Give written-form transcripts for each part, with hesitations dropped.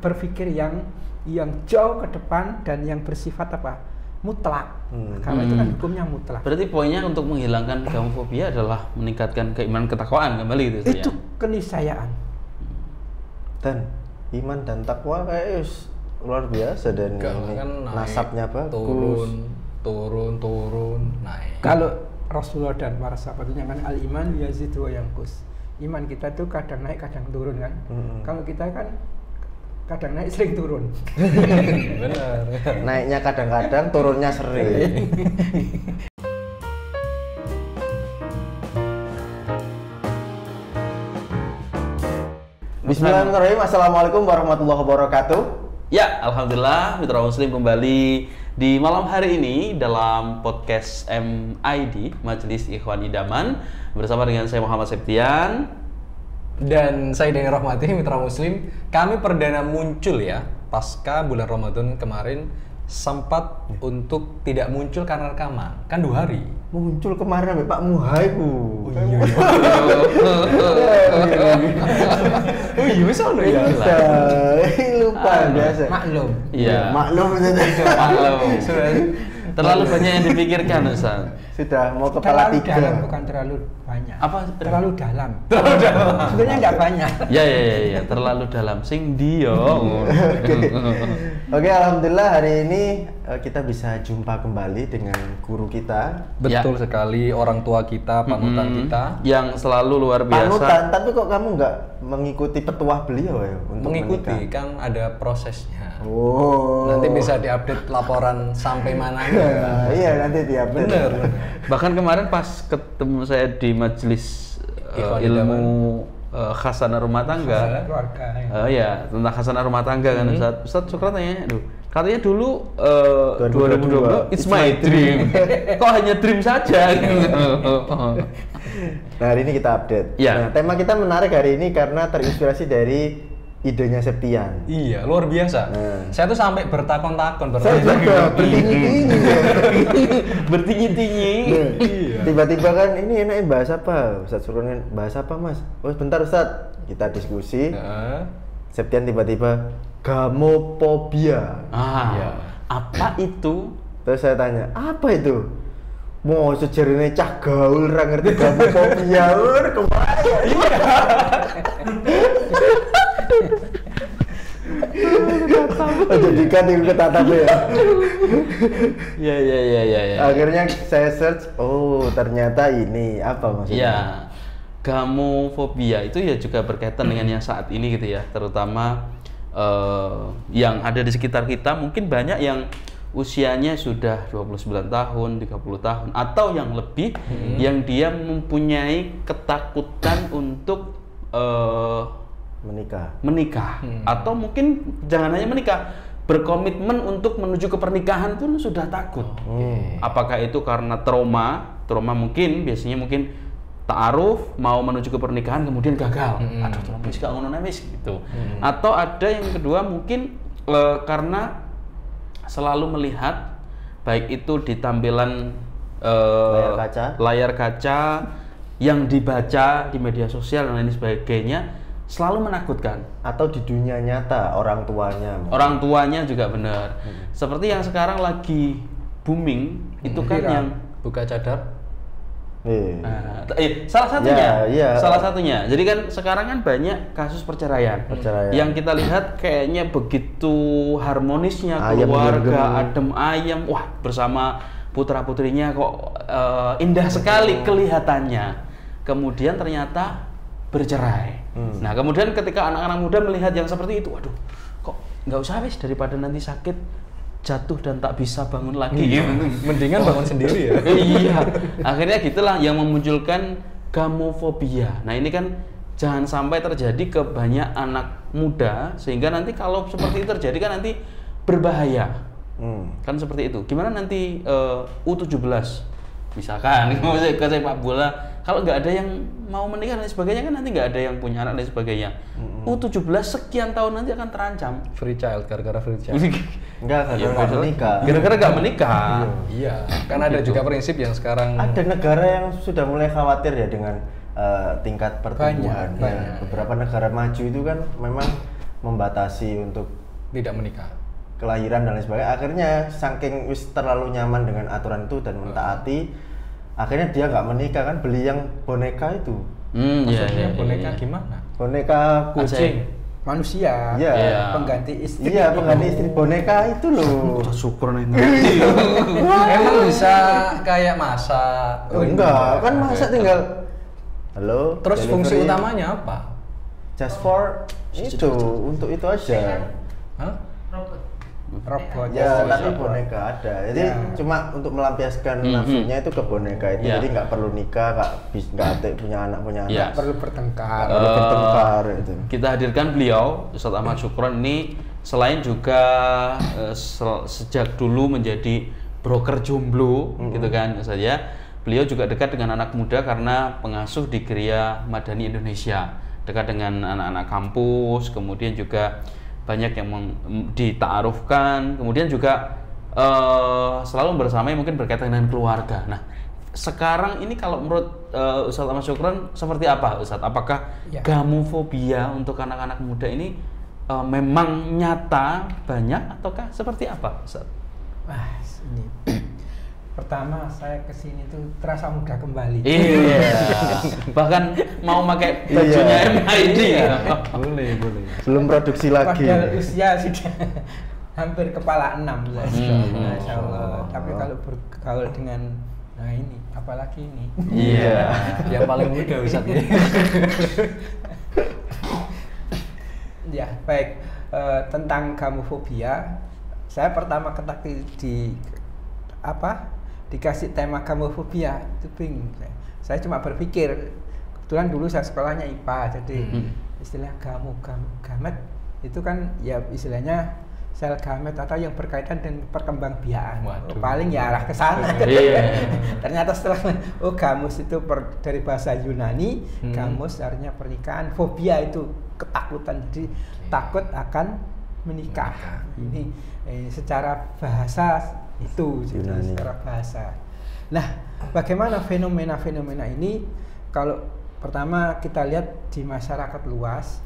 berpikir yang jauh ke depan dan yang bersifat apa? Mutlak. Karena itu kan hukumnya mutlak. Berarti poinnya untuk menghilangkan gamofobia adalah meningkatkan keimanan ketakwaan kembali gitu Itu keniscayaan. Dan iman dan takwa kayak luar biasa dan ini kan nasabnya bagus. Turun, naik. Kalau Rasulullah dan para sahabat itu kan al-iman yazidu wa yanqus. Iman kita tuh kadang naik kadang turun kan. Kalau kita kan kadang naik sering turun. Benar. Naiknya kadang-kadang, turunnya sering. Bismillahirrahmanirrahim. Assalamualaikum warahmatullahi wabarakatuh. Ya, alhamdulillah mitra muslim kembali di malam hari ini dalam podcast MID Majelis Ikhwan Idaman bersama dengan saya Muhammad Septian Dan saya Dani Rahmati, mitra muslim. Kami perdana muncul ya pasca bulan Ramadan kemarin, sempat untuk tidak muncul karena rekaman. Kan 2 hari. Muncul kemarin sampai Pak Muhaiku. Oh iya, sono ya. Lupa biasa. Maklum. Iya. Maklum. Terlalu banyak yang dipikirkan, Ustaz. Sudah mau kepala Terlalu tiga. dalam, bukan terlalu banyak. Apa? Terlalu dalam. Terlalu dalam. Sebenarnya nggak banyak. Ya, terlalu dalam sing dio. Oke, alhamdulillah hari ini kita bisa jumpa kembali dengan guru kita. Betul sekali, orang tua kita, panutan kita. Yang selalu luar biasa. Panutan, tapi kok kamu nggak mengikuti petuah beliau ya untuk Mengikuti menikah? kan ada prosesnya. Oh. Nanti bisa diupdate laporan sampai mana. Iya, nanti tiap Bener. Bahkan kemarin pas ketemu saya di majelis Ikhwan ilmu khasanah rumah tangga. Keluarga. Ya, tentang khasanah rumah tangga kan Ustaz Sukrat tanya, katanya dulu 2022 it's my dream. Kok hanya dream saja gitu. Nah, hari ini kita update. Ya. Nah, tema kita menarik hari ini karena terinspirasi dari idenya Septian. Iya, luar biasa. Saya tuh sampai bertakon-takon, Saya juga bertinggi-tinggi. Bertinggi-tinggi. Iya. Tiba-tiba kan ini enaknya bahas apa? Ustaz suruh bahas apa, Mas? Oh, bentar Ustaz. Kita diskusi. Septian tiba-tiba gamofobia. Iya. Apa itu? Terus saya tanya, apa itu? Mau sejarahnya cah gaul ra ngerti gamofobia. Kemana? Jadikan itu ketatap ya. Ya. Akhirnya saya search, oh ternyata ini apa maksudnya? Ya, gamofobia itu ya juga berkaitan dengan yang saat ini gitu ya, terutama yang ada di sekitar kita. Mungkin banyak yang usianya sudah 29 tahun, 30 tahun atau yang lebih, yang dia mempunyai ketakutan untuk menikah. Atau mungkin jangan hanya menikah, berkomitmen untuk menuju ke pernikahan pun sudah takut. Apakah itu karena trauma mungkin biasanya ta'aruf mau menuju ke pernikahan kemudian gagal. Aduh, trauma gak ngono wis gitu. Atau ada yang kedua mungkin karena selalu melihat baik itu di tampilan layar kaca yang dibaca di media sosial dan lain sebagainya, selalu menakutkan. Atau di dunia nyata orang tuanya juga benar. Seperti yang sekarang lagi booming itu kan yang buka cadar. Salah satunya. Jadi kan sekarang kan banyak kasus perceraian. Yang kita lihat kayaknya begitu harmonisnya keluarga, adem ayem, wah bersama putra putrinya kok indah sekali kelihatannya. Kemudian ternyata bercerai. Nah kemudian ketika anak-anak muda melihat yang seperti itu, waduh, kok nggak usah wis, daripada nanti sakit jatuh dan tak bisa bangun lagi. Mendingan bangun sendiri ya. Iya. Akhirnya gitulah yang memunculkan gamofobia. Nah ini kan jangan sampai terjadi ke banyak anak muda sehingga nanti kalau seperti itu terjadi kan nanti berbahaya. Kan seperti itu. Gimana nanti U17 misalkan ke sepak bola, kalau nggak ada yang mau menikah dan sebagainya kan nanti nggak ada yang punya anak dan sebagainya. U17 sekian tahun nanti akan terancam. Free child, gara-gara free child. Gara-gara menikah. Gara-gara nggak menikah. Iya, kan ada juga prinsip yang sekarang. Ada negara yang sudah mulai khawatir ya dengan tingkat pertumbuhan. Banyak. Beberapa negara maju itu kan memang membatasi untuk Tidak menikah. kelahiran dan lain sebagainya. Akhirnya saking wis terlalu nyaman dengan aturan itu dan mentaati, akhirnya dia nggak menikah kan, beli yang boneka itu. Maksudnya boneka gimana? Boneka kucing. Manusia, Iya. pengganti istri. Iya, pengganti istri boneka itu loh. Syukur nih. Emang bisa kayak masak? Enggak, kan masa tinggal halo. Terus fungsi delivery. utamanya apa? Just for itu, untuk itu aja. Hah? Robot. Ya, Oh, tapi iya. boneka ada. Jadi Ya. cuma untuk melampiaskan nafsunya itu ke boneka itu. Ya. Jadi nggak perlu nikah, nggak punya anak Ya. Perlu bertengkar. perlu bertengkar itu. Kita hadirkan beliau, Ustadz Ahmad Syukron ini selain juga sejak dulu menjadi broker jomblo, gitu kan saja. Beliau juga dekat dengan anak muda karena pengasuh di Geria Madani Indonesia, dekat dengan anak-anak kampus, kemudian juga banyak yang dita'arufkan, kemudian juga selalu bersamai mungkin berkaitan dengan keluarga. Nah, sekarang ini kalau menurut Ustadz Ahmad Syukron seperti apa, Ustadz? Apakah Ya. gamofobia untuk anak-anak muda ini memang nyata banyak ataukah seperti apa, Ustadz? Wah, ini. Pertama saya kesini tuh terasa muda kembali. Iya. Bahkan mau pakai bajunya MID ya. Boleh. Belum produksi lagi. Padahal usia sudah hampir kepala 6 lah. Masya Allah. Tapi kalau bergaul dengan nah ini, apalagi ini. Iya. Yang paling muda Ustaz ya. Ya, baik. Tentang gamofobia, saya pertama dikasih tema gamofobia itu bingung. Saya cuma berpikir, kebetulan dulu saya sekolahnya IPA, jadi istilah gamet itu kan ya istilahnya sel gamet atau yang berkaitan dengan perkembangbiakan. Paling ya arah ke sana. Ternyata setelah gamus itu dari bahasa Yunani, gamus artinya pernikahan, fobia itu ketakutan, jadi takut akan menikah. Ini secara bahasa itu Yunani. secara bahasa. Nah, bagaimana fenomena-fenomena ini? Kalau pertama kita lihat di masyarakat luas,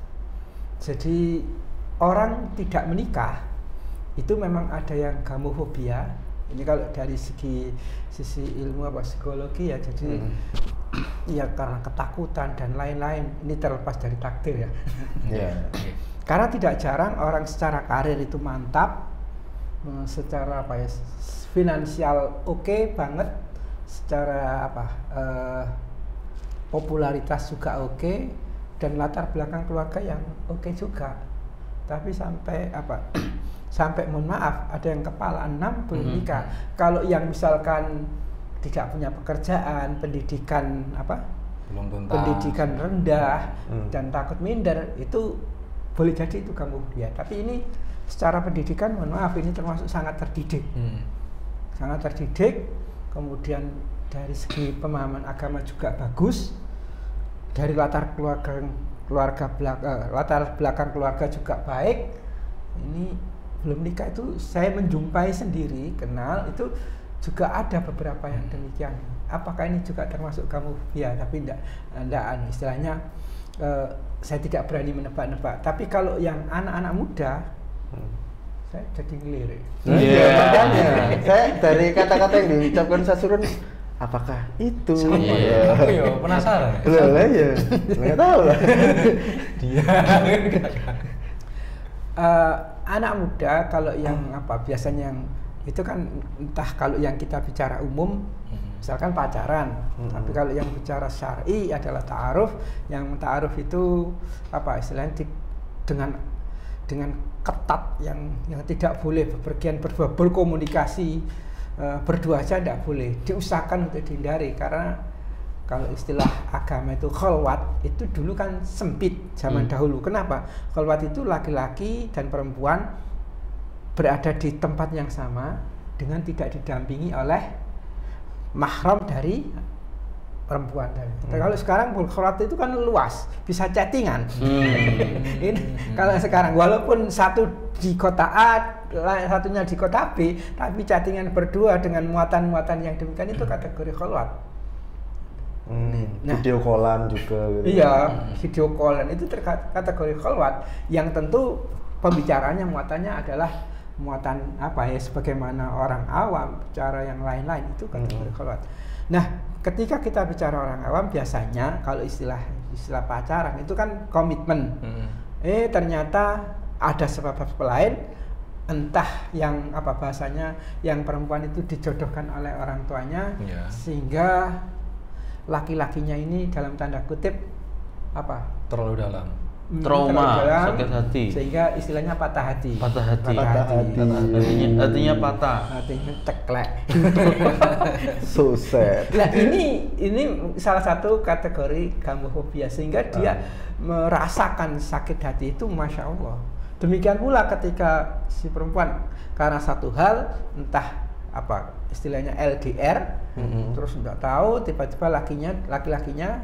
jadi orang tidak menikah itu memang ada yang gamofobia. Ini kalau dari sisi ilmu psikologi ya, jadi ya karena ketakutan dan lain-lain. Ini terlepas dari takdir ya. Karena tidak jarang orang secara karir itu mantap, secara finansial oke banget, secara popularitas juga oke, dan latar belakang keluarga yang oke juga. Tapi sampai mohon maaf, ada yang kepala 6 belum nikah. Kalau yang misalkan tidak punya pekerjaan, pendidikan belum tuntas, pendidikan rendah dan takut minder, itu boleh jadi itu gamofobia. Tapi ini secara pendidikan, mohon maaf, ini termasuk sangat terdidik. Sangat terdidik, kemudian dari segi pemahaman agama juga bagus, dari latar belakang keluarga juga baik. Ini belum nikah itu saya menjumpai sendiri, kenal, itu juga ada beberapa yang demikian. Apakah ini juga termasuk gamofobia? Tapi enggak istilahnya saya tidak berani menebak-nebak. Tapi kalau yang anak-anak muda, saya jadi ngelirik. Makanya saya dari kata-kata yang diucapkan Sasurun, apakah itu? Aku ya penasaran. Lah ya, nggak tahu lah. Dia. Anak muda kalau yang biasanya yang itu kan entah kalau yang kita bicara umum, misalkan pacaran. Tapi kalau yang bicara syar'i adalah ta'aruf. Yang ta'aruf itu istilahnya dengan ketat yang tidak boleh bepergian berdua, berkomunikasi berdua aja tidak boleh, diusahakan untuk dihindari. Karena kalau istilah agama itu khalwat, itu dulu kan sempit zaman dahulu. Kenapa? Khalwat itu laki-laki dan perempuan berada di tempat yang sama dengan tidak didampingi oleh mahram dari perempuan. Kalau sekarang khalwat itu kan luas, bisa chattingan. Ini kalau sekarang walaupun satu di kota A, satunya di kota B, tapi chattingan berdua dengan muatan-muatan yang demikian itu kategori khalwat. Nah, video callan juga gitu. iya, video callan itu kategori khalwat yang tentu pembicaraannya muatannya adalah muatan apa ya, sebagaimana orang awam, cara yang lain-lain itu kategori khalwat. Nah, ketika kita bicara orang awam biasanya kalau istilah pacaran itu kan komitmen. Ternyata ada sebab lain, entah yang apa bahasanya, yang perempuan itu dijodohkan oleh orang tuanya, sehingga laki-lakinya ini dalam tanda kutip apa? Terlalu dalam. Trauma, sakit hati. Sehingga istilahnya patah hati. Patah hati. Artinya patah. Artinya ceklek. So sad. Nah, ini salah satu kategori gamofobia, sehingga dia merasakan sakit hati itu, masya Allah. Demikian pula ketika si perempuan karena satu hal, entah apa istilahnya LDR, terus nggak tahu tiba-tiba laki-lakinya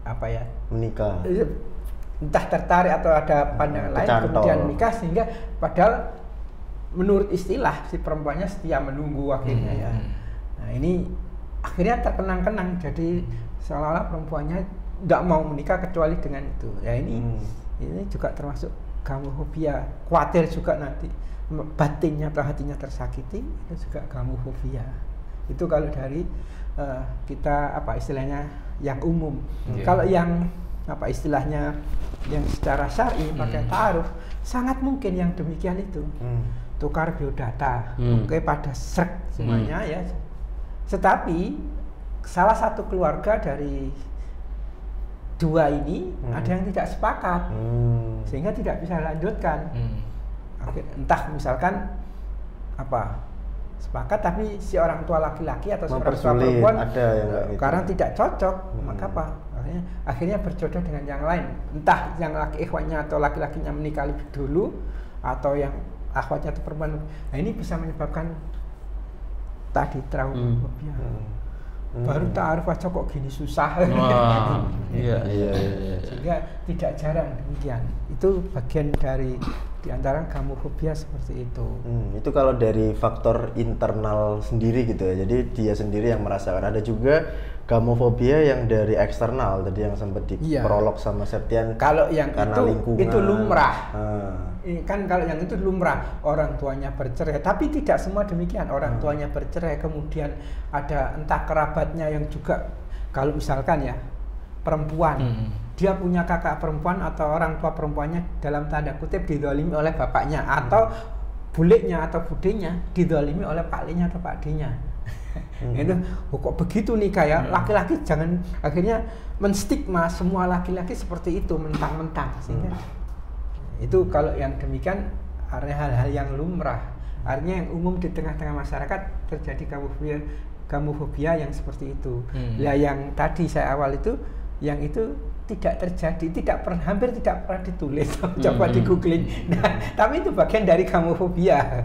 apa ya, menikah, entah tertarik atau ada pandangan lain, kemudian menikah, sehingga padahal menurut istilah si perempuannya setia menunggu akhirnya ya. Nah, ini akhirnya terkenang-kenang, jadi seolah-olah perempuannya nggak mau menikah kecuali dengan itu. Ya ini juga termasuk gamofobia, khawatir juga nanti batinnya atau hatinya tersakiti, itu juga gamofobia. Itu kalau dari kita apa istilahnya yang umum. Kalau yang apa istilahnya yang secara syar'i pakai ta'aruf, sangat mungkin yang demikian itu. Tukar biodata, oke, pada srek semuanya ya. Tetapi salah satu keluarga dari dua ini ada yang tidak sepakat, sehingga tidak bisa lanjutkan. Entah misalkan apa sepakat, tapi si orang tua laki-laki atau si orang tua perempuan ada yang karena tidak cocok, maka apa? Akhirnya berjodoh dengan yang lain. Entah yang ikhwannya atau laki-lakinya menikah lebih dulu, atau yang akhwatnya atau perempuan. Nah, ini bisa menyebabkan tadi trauma fobia. Baru ta'aruf aja kok gini susah. Iya. Sehingga tidak jarang demikian. Itu bagian dari diantara gamofobia seperti itu. Itu kalau dari faktor internal sendiri gitu ya. Jadi dia sendiri yang merasakan. Ada juga gamofobia yang dari eksternal, tadi yang sempat diprolog sama Septian. Kalau yang itu lumrah. Kan kalau yang itu lumrah, orang tuanya bercerai, tapi tidak semua demikian. Orang tuanya bercerai, kemudian ada entah kerabatnya yang juga, kalau misalkan ya perempuan, dia punya kakak perempuan atau orang tua perempuannya dalam tanda kutip didolimi oleh bapaknya, atau bulenya atau budenya didolimi oleh paklinya atau pakdinya. Itu kok begitu nih kayak laki-laki, jangan akhirnya menstigma semua laki-laki seperti itu mentang-mentang, sehingga itu kalau yang demikian artinya hal-hal yang lumrah, artinya yang umum di tengah-tengah masyarakat terjadi gamofobia yang seperti itu. Lah yang tadi saya awal itu, yang itu tidak terjadi, hampir tidak pernah ditulis. Coba di googling. Nah, tapi itu bagian dari gamofobia.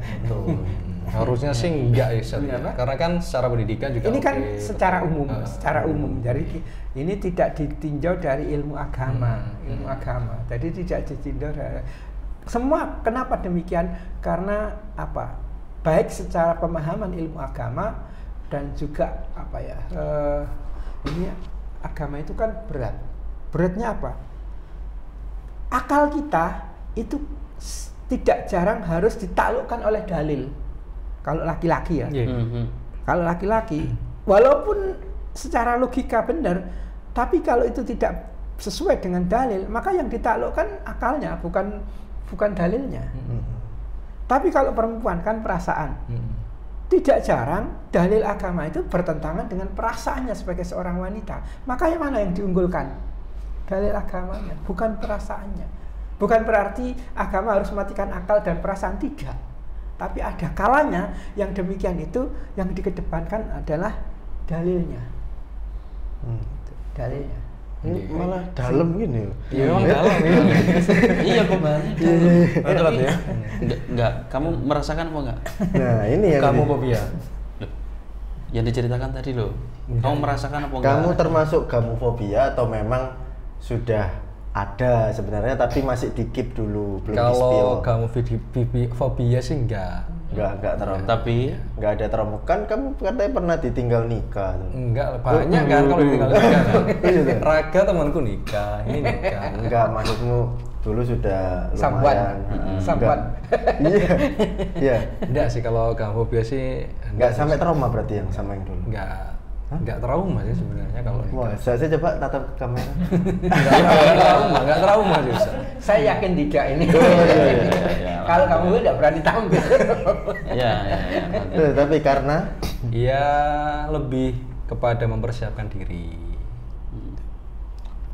Harusnya sih enggak ya, karena kan secara pendidikan juga ini kan secara umum. Jadi ini tidak ditinjau dari ilmu agama, Jadi tidak ditinjau dari semua. Kenapa demikian? Karena apa? Baik secara pemahaman ilmu agama dan juga apa ya? Ini agama itu kan berat. Beratnya apa? Akal kita itu tidak jarang harus ditaklukkan oleh dalil. Kalau laki-laki ya, kalau laki-laki, walaupun secara logika benar, tapi kalau itu tidak sesuai dengan dalil, maka yang ditaklukkan akalnya, bukan dalilnya. Tapi kalau perempuan kan perasaan. Tidak jarang dalil agama itu bertentangan dengan perasaannya sebagai seorang wanita. Maka yang mana yang diunggulkan? Dalil agamanya, bukan perasaannya. Bukan berarti agama harus matikan akal dan perasaan, tidak. Tapi ada kalanya yang demikian itu yang dikedepankan adalah dalilnya. Dalilnya. Ini malah dalam gini. Iya, memang dalam ya. Iya, kembali. Betul ya. Enggak, kamu merasakan apa enggak? Nah, ini yang gamofobia. Yang diceritakan tadi loh. Kamu merasakan apa enggak? Kamu termasuk gamofobia atau memang sudah ada sebenarnya tapi masih di-keep dulu, belum di-spill? Kalau gamofobia sih enggak. Enggak trauma. Tapi Enggak ada trauma. Kan kamu katanya pernah ditinggal nikah. Enggak, banyak kan kalau ditinggal nikah kan. Raga temanku nikah, ini nikah. Enggak, maksudmu dulu sudah lumayan. Sambat. Iya. Iya. Enggak sih kalau gamofobia sih Enggak sampai trauma berarti yang sama yang dulu. Enggak trauma sih sebenarnya kalau Wah, nikah. saya coba tatap kamera. Enggak trauma sih Ustaz. Saya yakin tidak ini. iya. Kalau kamu tidak berani tampil. ya. Tapi karena Iya, lebih kepada mempersiapkan diri.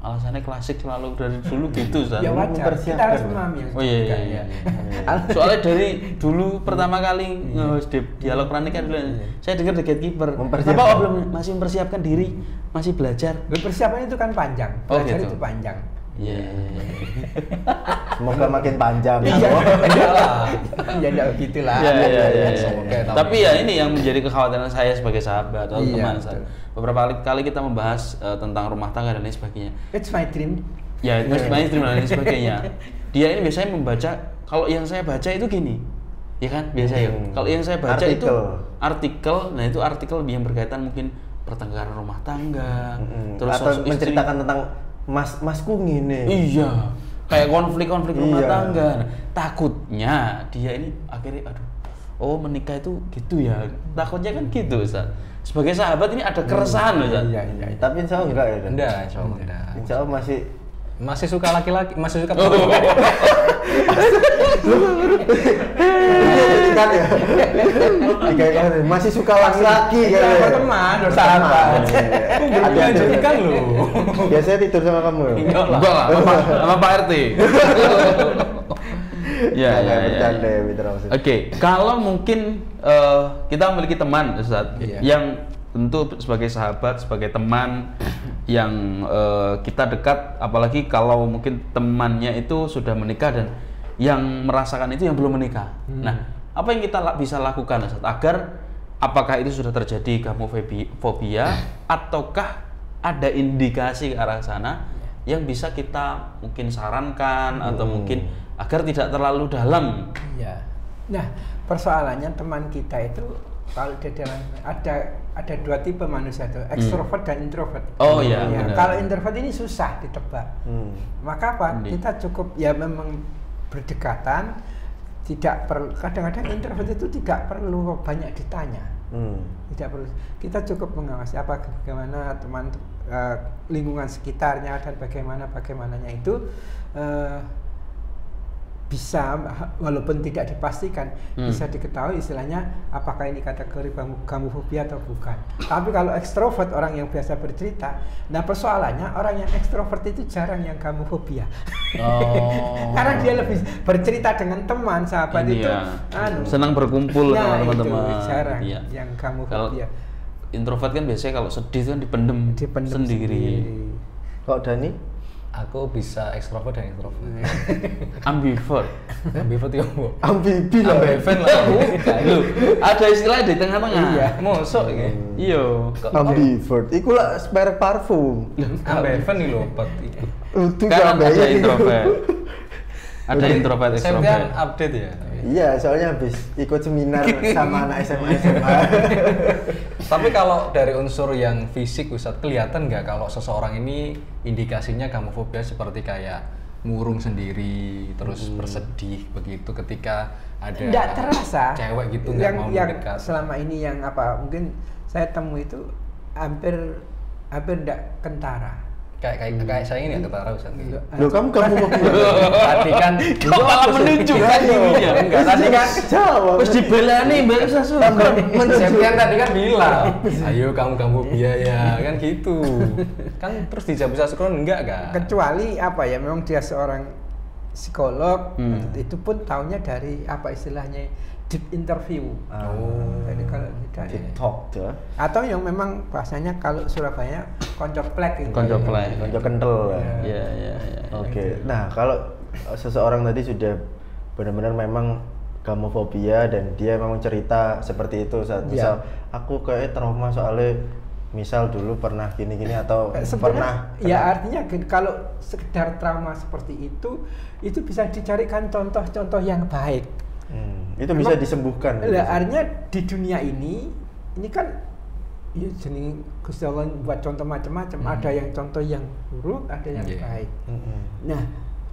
Alasannya klasik selalu dari dulu gitu, Ustaz. Ya wajar, kita harus memahami. Oh iya. Soalnya dari dulu pertama kali dialog pranikah dulu, saya dengar The Gatekeeper. Kenapa belum masih mempersiapkan diri, masih belajar? Persiapan itu kan panjang, Oh, belajar gitu. itu panjang. Iya. semoga makin panjang. Iya. Iyalah. Ya enggak begitulah. Iya. Oke, Tapi ya ini yang menjadi kekhawatiran saya sebagai sahabat atau Iya, teman. betul. Beberapa kali kita membahas tentang rumah tangga dan lain sebagainya. It's my dream. Ya, itu mainstream dan lain sebagainya. Dia ini biasanya membaca, kalau yang saya baca itu gini, ya kan biasa ya. Kalau yang saya baca itu artikel, nah itu artikel yang berkaitan mungkin pertengkaran rumah tangga, terus atau sosok menceritakan tentang masku ngene. Iya, kayak konflik-konflik rumah Iya. tangga. Nah, takutnya dia ini akhirnya, oh menikah itu gitu ya. Takutnya kan gitu, Ustaz. Sebagai sahabat ini ada keresahan loh, Ustaz. Iya. Tapi insya Allah enggak ya? Dan? Enggak, insyaallah enggak. Insya Allah Masih suka laki-laki, masih suka kan ya. Masih suka laki-laki Kita ya. teman, sahabat. Ada kan lu. Biasanya tidur sama kamu ya? Enggak lah, sama Pak RT. Ya. Bercanda ya, Mitra Muslim. Oke, kalau mungkin kita memiliki teman, Ustaz, yang tentu sebagai sahabat, sebagai teman yang kita dekat, apalagi kalau mungkin temannya itu sudah menikah dan yang merasakan itu yang belum menikah. Nah, apa yang kita bisa lakukan, Ustaz, agar apakah itu sudah terjadi gamofobia ataukah ada indikasi ke arah sana yang bisa kita mungkin sarankan atau mungkin agar tidak terlalu dalam. Iya. Nah, persoalannya teman kita itu kalau di dalam ada dua tipe manusia itu, ekstrovert dan introvert. Oh iya. Ya, Benar. kalau introvert ini susah ditebak. Maka apa? Kita cukup ya memang berdekatan, tidak perlu. Kadang-kadang introvert itu tidak perlu banyak ditanya. Tidak perlu. Kita cukup mengawasi bagaimana teman lingkungan sekitarnya dan bagaimananya itu bisa, walaupun tidak dipastikan, bisa diketahui istilahnya apakah ini kategori gamofobia atau bukan. Tapi kalau ekstrovert, orang yang biasa bercerita, nah persoalannya orang yang ekstrovert itu jarang yang gamofobia. Karena dia lebih bercerita dengan teman, sahabat Ini itu ya, senang berkumpul sama teman-teman. itu jarang Iya. yang gamofobia. Introvert kan biasanya kalau sedih itu kan dipendem sendiri. Kok Dani? Aku bisa ekstrovert dan introvert. Ambivert. Ambivert ya, Bu. Ambibi lah. Ambivert lah. Loh, ada istilah di tengah-tengah. Iya. Mosok iki. Iya. Ambivert. Iku lah merek parfum. Ambivert nih lho, Pak. Itu Kan ada sampai introvert. Ada introvert, Septian extrovert. update ya. Iya, soalnya habis ikut seminar sama anak SMA. Tapi kalau dari unsur yang fisik, Ustadz, kelihatan nggak kalau seseorang ini indikasinya gamofobia seperti kayak murung sendiri, terus bersedih begitu ketika ada Tidak terasa cewek gitu nggak mau yang mendekat. selama ini yang mungkin saya temui itu hampir tidak kentara. Kayak saya ini nggak ketara, Ustadz. Loh, kamu gamofobia. Tadi kan Kok malah menunjukkan ininya? enggak, tadi kan Jawab. Terus dibelani Mbak Sasu. Septian tadi kan bilang, ayo kamu gamofobia ya, kan gitu. Kan terus dijawab bisa sekron enggak kan? Kecuali memang dia seorang psikolog, itu pun taunya dari istilahnya deep interview. Jadi kalau tidak Deep talk tuh. atau yang memang bahasanya kalau Surabaya koncoplek gitu. Koncoplek. Konco kental. Iya. Oke. Nah, kalau seseorang tadi sudah benar-benar memang gamofobia dan dia memang cerita seperti itu saat misal aku kayak trauma soalnya misal dulu pernah gini-gini atau pernah artinya kalau sekedar trauma seperti itu bisa dicarikan contoh-contoh yang baik. Itu bisa disembuhkan. Lah, artinya di dunia ini kan ya jenis Gusti Allah buat contoh macam-macam. Ada yang contoh yang buruk, ada yang baik. Nah,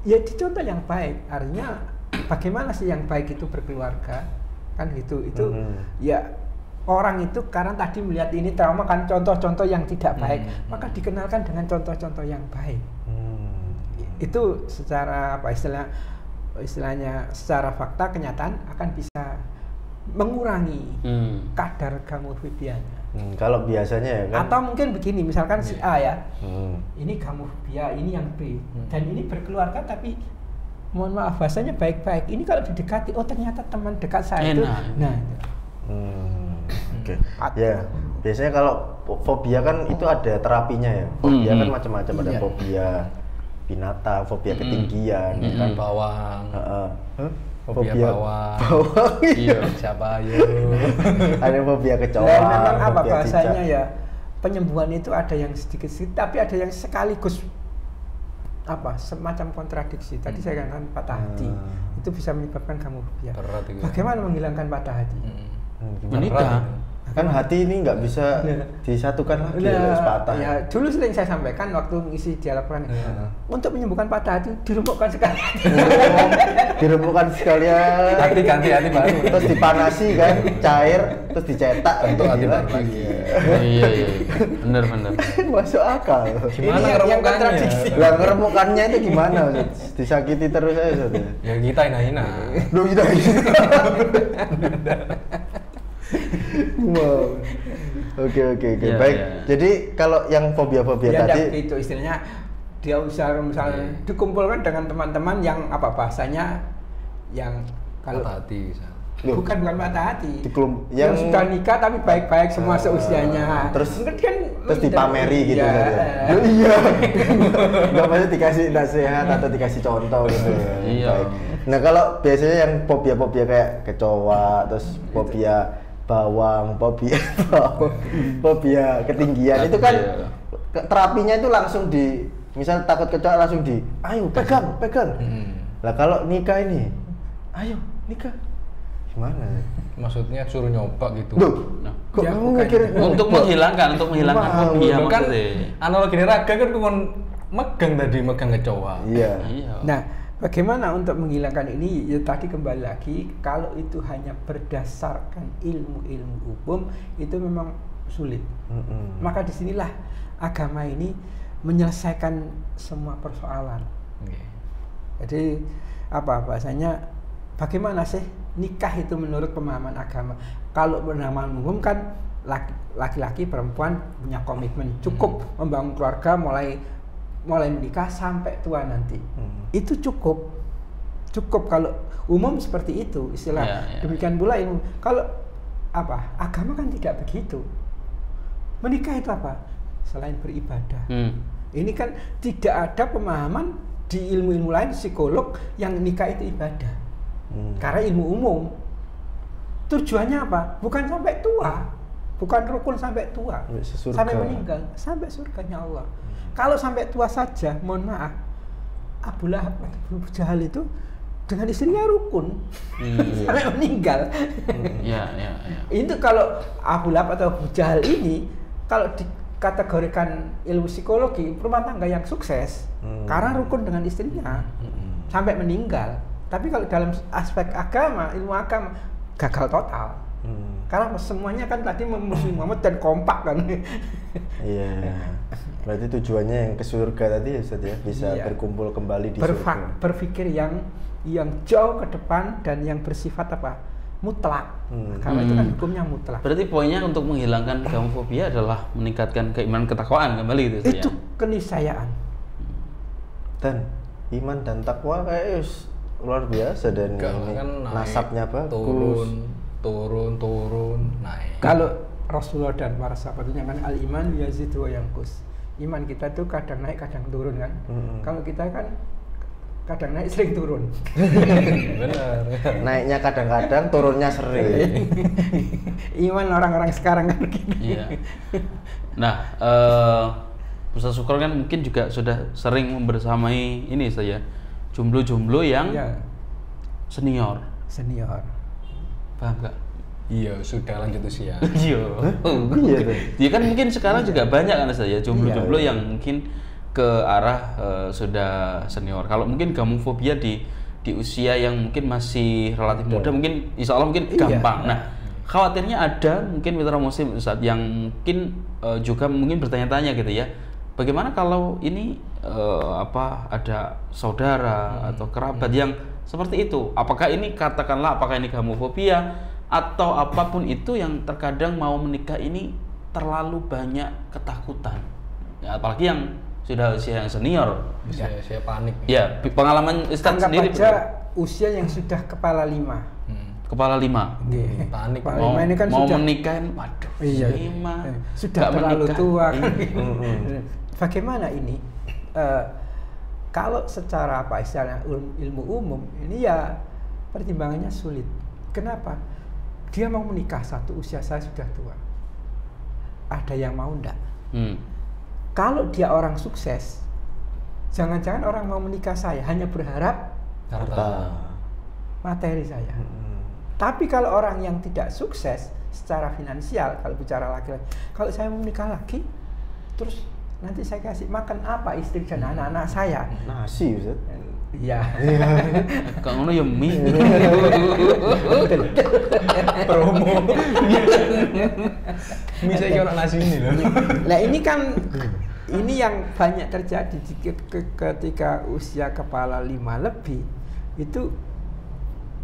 ya di contoh yang baik, artinya bagaimana sih yang baik itu berkeluarga, kan gitu. Itu ya orang itu karena tadi melihat ini trauma kan contoh-contoh yang tidak baik, maka dikenalkan dengan contoh-contoh yang baik. Itu secara apa istilahnya secara fakta kenyataan akan bisa mengurangi kadar gamofobianya. Kalau biasanya ya kan. Atau mungkin begini, misalkan si A ya, ini gamofobia, ini yang B, dan ini berkeluarga tapi mohon maaf bahasanya baik-baik. Ini kalau didekati, oh ternyata teman dekat saya itu, nah. Oke. Ya, biasanya kalau fobia kan itu ada terapinya ya. Fobia kan macam-macam, ada fobia binatang, fobia ketinggian, kan bawang. Fobia bawang. Iya, siapa ayo. Ada fobia kecoa. Dan memang apa fobia bahasanya cicak. ya, penyembuhan itu ada yang sedikit-sedikit, tapi ada yang sekaligus apa semacam kontradiksi. Tadi saya katakan patah hati itu bisa menyebabkan gamofobia. Bagaimana menghilangkan patah hati? Menikah. Kan hati ini nggak bisa disatukan lagi ya, patah. Ya, dulu sering saya sampaikan waktu ngisi dialog untuk menyembuhkan patah hati diremukkan sekali. Diremukkan sekalian. Hati ganti hati baru. Terus dipanasi kan, cair, terus dicetak untuk hati baru lagi. Iya. Bener. Masuk akal. Gimana yang kontradiksi? Lah ngeremukannya itu gimana? Disakiti terus aja. Ya kita hina-hina. Lu hina. Wow. Oke. Ya, Baik. ya. Jadi kalau yang fobia-fobia Ya, tadi itu istilahnya dia misalnya dikumpulkan dengan teman-teman yang apa bahasanya yang kalau Patah hati. bukan patah hati. yang sudah nikah tapi baik-baik semua seusianya. Terus kan dipameri gitu ya. kan. Iya. Enggak pasti dikasih nasihat atau dikasih contoh gitu ya. Iya. Baik. Nah, kalau biasanya yang fobia-fobia kayak kecoa, terus fobia bawang, fobia ketinggian itu kan terapinya itu langsung misal takut kecoa langsung ayo pegang. Lah kalau nikah ini, ayo nikah. Gimana? Maksudnya suruh nyoba gitu. Kok Ya, kamu bukan. mikir Untuk menghilangkan fobia Kan maksudnya. analogi raga kan cuma megang kecoa. Iya. Nah, bagaimana untuk menghilangkan ini? Ya tadi kembali lagi, kalau itu hanya berdasarkan ilmu-ilmu umum itu memang sulit. Maka disinilah agama ini menyelesaikan semua persoalan. Jadi apa bahasanya? Bagaimana sih nikah itu menurut pemahaman agama? Kalau pemahaman umum kan laki-laki perempuan punya komitmen cukup membangun keluarga mulai menikah sampai tua nanti. Itu cukup kalau umum seperti itu istilah. Demikian pula ilmu. Kalau apa agama kan tidak begitu. Menikah itu apa? Selain beribadah. Ini kan tidak ada pemahaman di ilmu-ilmu lain psikolog yang nikah itu ibadah. Karena ilmu umum tujuannya apa? Bukan sampai tua, bukan rukun sampai tua, sampai meninggal, sampai surganya Allah. Kalau sampai tua saja, mohon maaf, Abu Lahab, Abu Jahal itu dengan istrinya rukun sampai meninggal. Itu kalau Abu Lahab atau Abu Jahal ini kalau dikategorikan ilmu psikologi rumah tangga yang sukses karena rukun dengan istrinya sampai meninggal. Tapi kalau dalam aspek agama, ilmu agama gagal total. Karena semuanya kan tadi memusuhi Muhammad dan kompak kan. Iya. Berarti tujuannya yang ke surga tadi ya Ustaz ya, bisa berkumpul kembali di surga. Berpikir yang jauh ke depan dan yang bersifat apa? Mutlak. Karena itu kan hukumnya mutlak. Berarti poinnya untuk menghilangkan gamofobia adalah meningkatkan keimanan ketakwaan kembali itu. Itu keniscayaan. Dan iman dan takwa kayak luar biasa dan kan nasabnya bagus. Turun, naik. Kalau Rasulullah dan para sahabatnya kan al-iman yazidu wa yanqus. Iman kita tuh kadang naik kadang turun kan. Kalau kita kan kadang naik sering turun. Benar. Naiknya kadang-kadang, turunnya sering. Iman orang-orang sekarang kan gitu. Iya. Nah, Ustaz Syukron kan mungkin juga sudah sering membersamai ini saja jomblo-jomblo yang senior. senior. Paham nggak? Iya, sudah lanjut usia. Iya. Iya tuh. Ya kan mungkin sekarang juga banyak kan saya jomblo-jomblo Iya. yang mungkin ke arah sudah senior. Kalau mungkin gamofobia di usia yang mungkin masih relatif muda, mungkin insya Allah mungkin Iya. gampang. Nah, khawatirnya ada mungkin mitra muslim Ustaz yang mungkin juga mungkin bertanya-tanya gitu ya. Bagaimana kalau ini ada saudara atau kerabat yang seperti itu? Apakah ini apakah ini gamofobia atau apapun itu yang terkadang mau menikah ini terlalu banyak ketakutan? Ya, apalagi yang sudah usia yang senior. Saya panik. Ya, pengalaman Ustaz Anggap sendiri aja usia yang sudah kepala 5. kepala 5. Panik. Kepala Mau, 5 ini kan mau sudah menikahin, waduh, Iya. 5. Sudah Nggak terlalu menikah. tua kan. Iya. Bagaimana ini? Kalau secara istilahnya ilmu umum ini ya pertimbangannya sulit. Kenapa? Dia mau menikah usia saya sudah tua. Ada yang mau enggak? Kalau dia orang sukses, jangan-jangan orang mau menikah saya hanya berharap Harta. materi saya. Tapi kalau orang yang tidak sukses secara finansial, kalau bicara laki-laki, kalau saya mau menikah lagi, terus nanti saya kasih makan apa istri dan anak-anak saya? Nasi, Ustaz. Iya. Kang ngono ya mie. Promo. Bisa kira nasi ini loh. Nah ini kan ini yang banyak terjadi ketika usia kepala 5 lebih itu.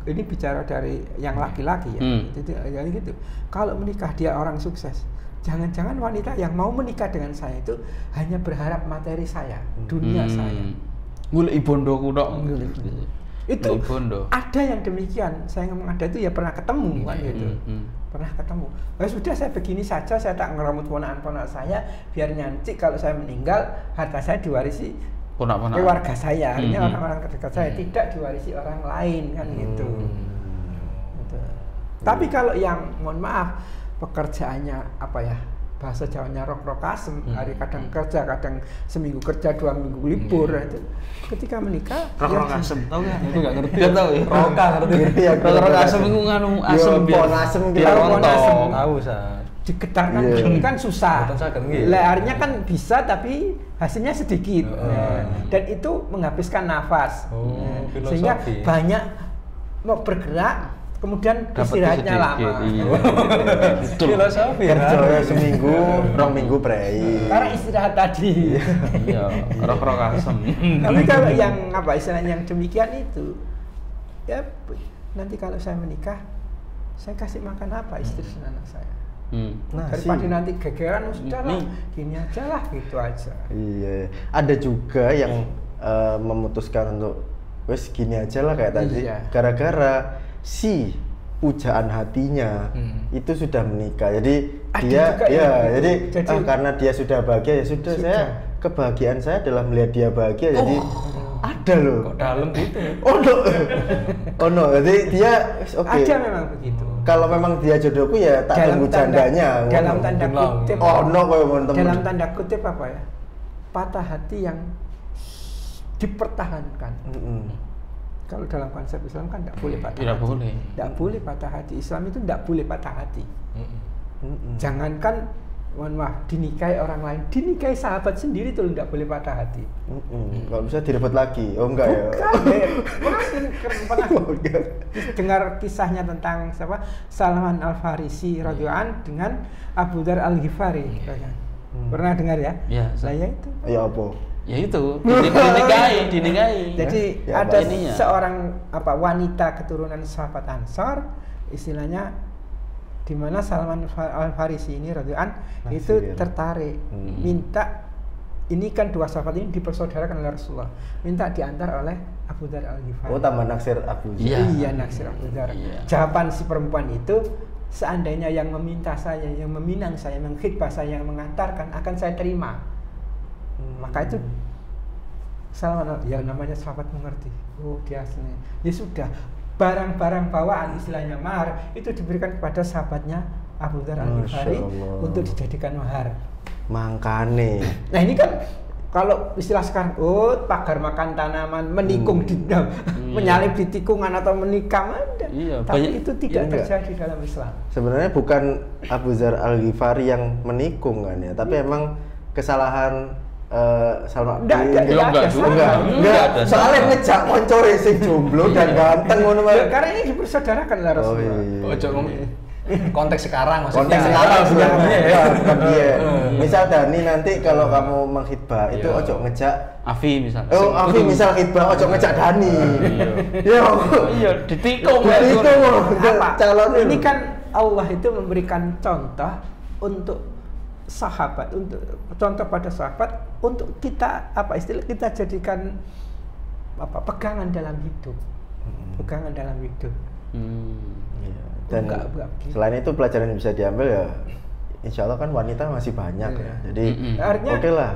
Ini bicara dari yang laki-laki ya, jadi gitu. Kalau menikah dia orang sukses, jangan-jangan wanita yang mau menikah dengan saya itu hanya berharap materi saya, dunia saya. Golek bondo kutok. Itu bondo. ada yang demikian. Saya ngomong ada itu ya pernah ketemu kan gitu. Pernah ketemu. Ya sudah saya begini saja, saya tak ngeramut ponakan-ponakan saya biar nanti kalau saya meninggal harta saya diwarisi Ponak-ponak. keluarga saya, artinya orang-orang terdekat saya, tidak diwarisi orang lain kan gitu. Gitu. Tapi kalau yang mohon maaf pekerjaannya bahasa Jawanya rok-rok kasem, hari kadang kerja, kadang seminggu kerja, 2 minggu libur, itu ketika menikah Rok-rok asem, tahu nggak? Aku nggak ngerti. Nggak tahu ya. Roka ngerti. Ngerti ya. Rok-rok asem itu nganu asem Pohon asem biar kita pohon asem. Tahu sa. digetarkan Iya. kan susah. Betul saged, nggih. Learnya kan bisa tapi hasilnya sedikit. Dan itu menghabiskan nafas. Filosofi. Sehingga banyak mau bergerak kemudian Dapatnya istirahatnya sedikit, lama. iya. Betul. Filosofi ya. kerja seminggu, 2 minggu prei. Karena istirahat tadi. Iya, rok-rok asem. Tapi kalau yang istilahnya yang demikian itu ya nanti kalau saya menikah saya kasih makan apa istri dan anak saya. Daripada nanti gegeran sudah lah, gini aja lah gitu aja. Iya, ada juga yang memutuskan untuk wes gini aja lah kayak tadi. Iya. Gara-gara si pujaan hatinya itu sudah menikah. Jadi Ada dia juga ya, yang jadi jadi karena dia sudah bahagia ya sudah. Saya kebahagiaan saya adalah melihat dia bahagia. Jadi ada loh. Kok dalam gitu. Oh no, oh no. Jadi dia oke. Ada memang begitu. Kalau memang dia jodohku ya tak tunggu jandanya. Dalam tanda kutip. Oh no, kayak temen. Dalam tanda kutip apa ya? Patah hati yang dipertahankan. Kalau dalam konsep Islam kan tidak boleh patah Tidak hati. boleh. Tidak boleh patah hati. Islam itu tidak boleh patah hati. Jangankan mohon maaf dinikahi orang lain, dinikahi sahabat sendiri tuh tidak boleh patah hati. Kalau bisa direbut lagi. Oh enggak ya. Pernah dengar kisahnya tentang siapa? Salman Al-Farisi radhiyallahu an dengan Abu Dzar Al-Ghifari. Pernah dengar ya? Iya. Saya itu. Ya apa? Ya itu, dinikahi. Jadi Ya, ada ininya. seorang wanita keturunan sahabat Ansor, istilahnya di mana Salman Al-Farisi ini radhiyallahu an itu tertarik, minta ini kan dua sahabat ini dipersaudarakan oleh Rasulullah, minta diantar oleh Abu Dzar Al-Ghifari. Oh, tambah naksir Abu Dzar. Iya. Iya, naksir Abu Dzar. Iya. Jawaban si perempuan itu, seandainya yang meminta saya, yang meminang saya, mengkhidbah saya, yang mengantarkan akan saya terima. Maka itu Salman, ya namanya sahabat mengerti. Oh dia senang. Ya sudah, barang-barang bawaan istilahnya mahar itu diberikan kepada sahabatnya Abu Dzar Al-Ghifari Masya Allah. untuk dijadikan mahar. Mangkane. Nah ini kan kalau istilah sekarang, pagar makan tanaman, menikung menyalip di tikungan atau menikam ada. Iya, Tapi itu tidak Iya, terjadi dalam Islam. Sebenarnya bukan Abu Dzar Al-Ghifari yang menikung kan ya, tapi emang kesalahan Salman. Enggak ada. Soalnya ngejak koncone sing jomblo dan ganteng ngono wae. Karena ini dipersaudarakan lah Rasulullah. Ojo konteks sekarang maksudnya. Konteks sekarang sebenarnya ya. bukan dia. Misal Dani nanti kalau kamu menghitbah itu Iya. ojo ngejak Afi misalnya. Afi misal khidbah ojo ngejak Dani. Iya. Iya, ditikung. Itu Apa? calon Ini kan Allah itu memberikan contoh untuk sahabat, untuk contoh pada sahabat untuk kita kita jadikan pegangan dalam hidup. Pegangan dalam hidup. Iya. Dan Enggak. selain itu pelajaran yang bisa diambil ya insya Allah kan wanita masih banyak ya. Jadi Artinya oke lah.